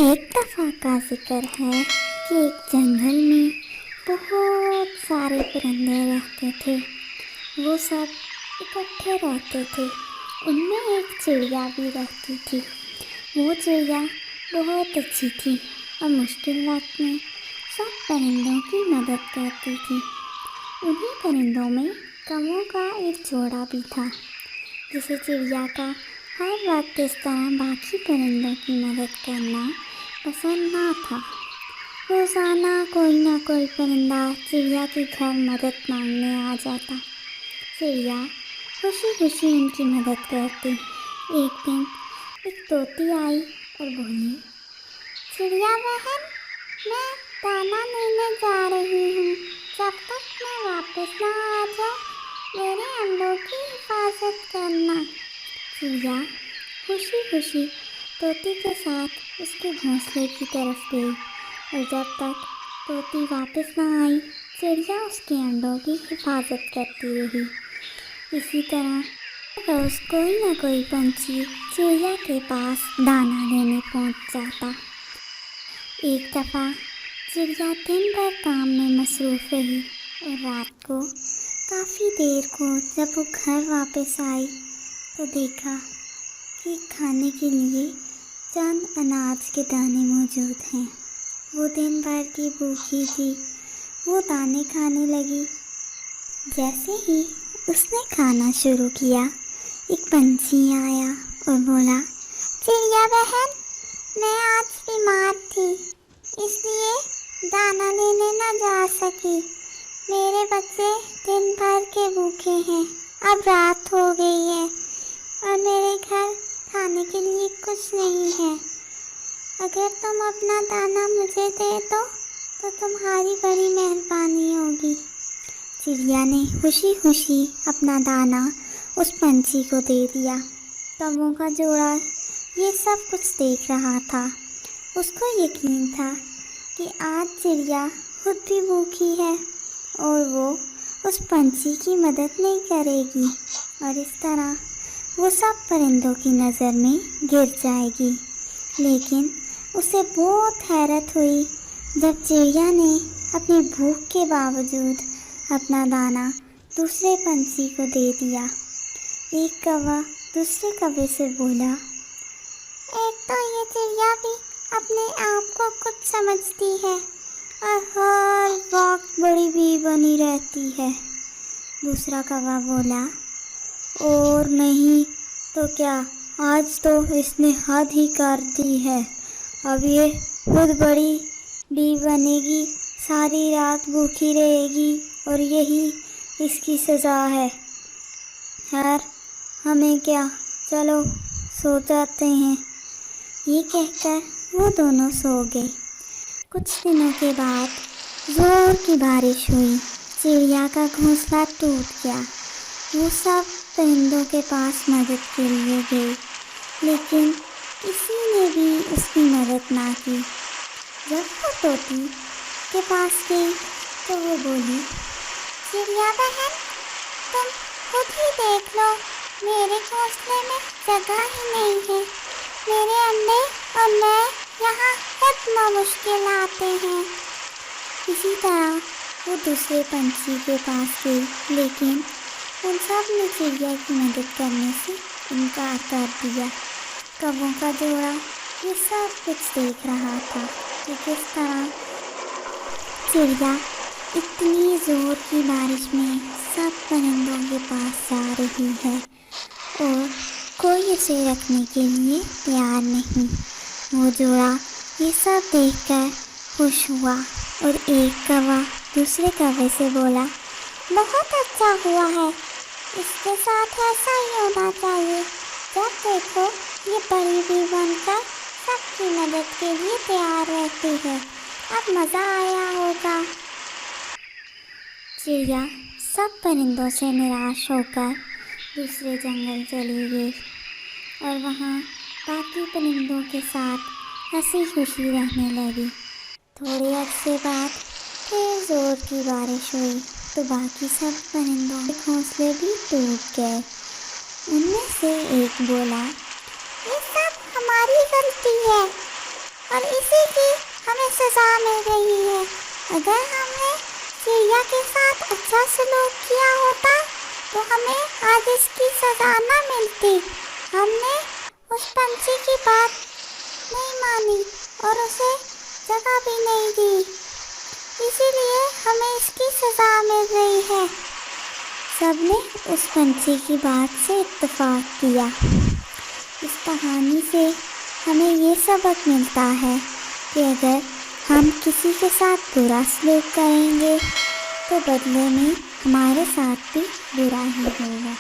ایک دفعہ کا ذکر ہے کہ ایک جنگل میں بہت سارے پرندے رہتے تھے۔ وہ سب اکٹھے رہتے تھے۔ ان میں ایک چڑیا بھی رہتی تھی۔ وہ چڑیا بہت اچھی تھی اور مشکل وقت میں سب پرندوں کی مدد کرتی تھی۔ انہی پرندوں میں کوا کا ایک جوڑا بھی تھا، جسے چڑیا کا ہر وقت اس طرح باقی پرندوں کی مدد کرنا پسند نہ تھا۔ روزانہ کوئی نہ کوئی پرندہ چڑیا کے گھر مدد مانگنے آ جاتا۔ چڑیا خوشی خوشی ان کی مدد کرتی۔ ایک دن ایک طوطی آئی اور بولی، چڑیا بہن، میں دانا لینے جا رہی ہوں۔ جب تک میں واپس نہ آ جاؤں میرے انڈوں کی حفاظت کرنا۔ چڑیا خوشی خوشی طوطی کے ساتھ اس کے گھونسلے کی طرف گئی، اور جب تک طوطی واپس نہ آئی چڑیا اس کے انڈوں کی حفاظت کرتی رہی۔ اسی طرح روز کوئی نہ کوئی پنچھی چڑیا کے پاس دانا لینے پہنچ جاتا۔ ایک دفعہ چڑیا دن بھر کام میں مصروف رہی اور رات کو کافی دیر کو جب وہ گھر واپس آئی تو دیکھا کہ کھانے کے لیے چند اناج کے دانے موجود ہیں۔ وہ دن بھر کی بھوکی تھی۔ وہ دانے کھانے لگی۔ جیسے ہی اس نے کھانا شروع کیا، ایک پنچھی آیا اور بولا، چڑیا بہن، میں آج بیمار تھی، اس لیے دانا لینے نہ جا سکی۔ میرے بچے دن بھر کے بھوکے ہیں۔ اب رات ہو گئی ہے اور میرے گھر کھانے کے لیے کچھ نہیں ہے۔ اگر تم اپنا دانا مجھے دے دو تو تمہاری بڑی مہربانی ہوگی۔ چڑیا نے خوشی خوشی اپنا دانا اس پنچھی کو دے دیا۔ کوا کا جوڑا یہ سب کچھ دیکھ رہا تھا۔ اس کو یقین تھا کہ آج چڑیا خود بھی بھوکی ہے اور وہ اس پنچھی کی مدد نہیں کرے گی، اور اس طرح وہ سب پرندوں کی نظر میں گر جائے گی۔ لیکن اسے بہت حیرت ہوئی جب چڑیا نے اپنی بھوک کے باوجود اپنا دانا دوسرے پنچھی کو دے دیا۔ ایک کوا دوسرے کوے سے بولا، ایک تو یہ چڑیا بھی اپنے آپ کو کچھ سمجھتی ہے اور ہر وقت بڑی بی بنی رہتی ہے۔ دوسرا کوا بولا، اور نہیں تو کیا، آج تو اس نے حد ہی کر دی ہے۔ اب یہ خود بڑی بی بنے گی، ساری رات بھوکی رہے گی اور یہی اس کی سزا ہے۔ خیر، ہمیں کیا، چلو سو جاتے ہیں۔ یہ کہہ کر وہ دونوں سو گئے۔ کچھ دنوں کے بعد زور کی بارش ہوئی۔ چڑیا کا گھونسلہ ٹوٹ گیا۔ وہ سب پرندوں کے پاس مدد کے لیے گئے، لیکن کسی نے بھی اس کی مدد نہ کی۔ جب وہ طوطی کے پاس گئی تو وہ بولی، چڑیا بہن، تم خود ہی دیکھ لو، میرے گھونسلے میں جگہ ہی نہیں ہے۔ میرے انڈے اور میں یہاں خود مشکل آتے ہیں۔ اسی طرح وہ دوسرے پنچھی کے پاس گئی، لیکن ان سب نے چڑیا کی مدد کرنے سے انکار کر دیا۔ کوا کا جوڑا یہ سب کچھ دیکھ رہا تھا کہ کس طرح چڑیا اتنی زور کی بارش میں سب پرندوں کے پاس جا رہی ہے اور کوئی اسے رکھنے کے لیے تیار نہیں۔ وہ جوڑا یہ سب دیکھ کر خوش ہوا اور ایک کوا دوسرے کوے سے بولا، بہت اچھا ہوا ہے، اس کے ساتھ ایسا ہی ہونا چاہیے۔ جب دیکھو یہ بڑی بی بن کر سب کی مدد کے لیے تیار رہتی ہے، اب مزہ آیا ہوگا۔ چڑیا سب پرندوں سے نراش ہو کر دوسرے جنگل چلی گئی اور وہاں باقی پرندوں کے ساتھ ہنسی خوشی رہنے لگی۔ تھوڑے عرصے بعد پھر زور کی بارش ہوئی تو باقی سب پرندوں کے گھونسلے بھی ٹوٹ گئے۔ ان میں سے ایک بولا، یہ سب ہماری غلطی ہے، اور اسی کی ہمیں سزا مل رہی ہے۔ اگر ہم نے چڑیا کے ساتھ اچھا سلوک کیا ہوتا تو ہمیں آج اس کی سزا نہ ملتی۔ ہم نے اس پنچھی کی بات نہیں مانی اور اسے جگہ بھی نہیں دی، اسی لیے ہمیں اس کی سزا مل رہی ہے۔ سب نے اس پنچھی کی بات سے اتفاق کیا۔ اس کہانی سے ہمیں یہ سبق ملتا ہے کہ اگر ہم کسی کے ساتھ برا سلوک کریں گے تو بدلے میں ہمارے ساتھ بھی برا ہی ہوگا۔